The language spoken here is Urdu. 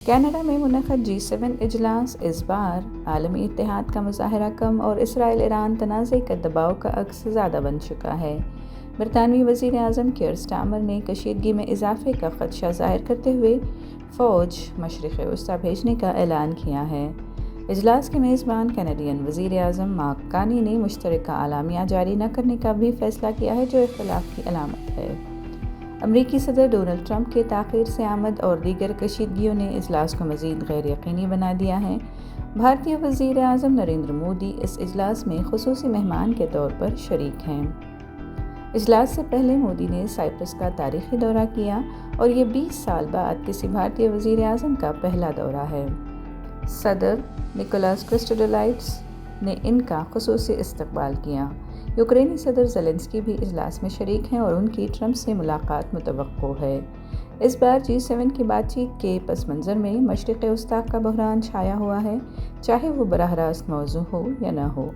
کینیڈا میں منعقد G7 اجلاس اس بار عالمی اتحاد کا مظاہرہ کم اور اسرائیل ایران تنازع کا دباؤ کا عکس زیادہ بن چکا ہے۔ برطانوی وزیر اعظم کیئر سٹارمر نے کشیدگی میں اضافے کا خدشہ ظاہر کرتے ہوئے فوج مشرق وسطی بھیجنے کا اعلان کیا ہے۔ اجلاس کے میزبان کینیڈین وزیر اعظم مارک کارنی نے مشترکہ اعلامیہ جاری نہ کرنے کا بھی فیصلہ کیا ہے، جو اختلاف کی علامت ہے۔ امریکی صدر ڈونلڈ ٹرمپ کے تاخیر سے آمد اور دیگر کشیدگیوں نے اجلاس کو مزید غیر یقینی بنا دیا ہے۔ بھارتی وزیر اعظم نریندر مودی اس اجلاس میں خصوصی مہمان کے طور پر شریک ہیں۔ اجلاس سے پہلے مودی نے سائپرس کا تاریخی دورہ کیا اور یہ 20 سال بعد کسی بھارتی وزیر اعظم کا پہلا دورہ ہے۔ صدر نکولاس کرسٹوڈولائڈس نے ان کا خصوصی استقبال کیا۔ یوکرینی صدر زیلنسکی بھی اجلاس میں شریک ہیں اور ان کی ٹرمپ سے ملاقات متوقع ہے۔ اس بار G7 کی بات چیت کے پس منظر میں مشرق وسطی کا بحران چھایا ہوا ہے، چاہے وہ براہ راست موضوع ہو یا نہ ہو۔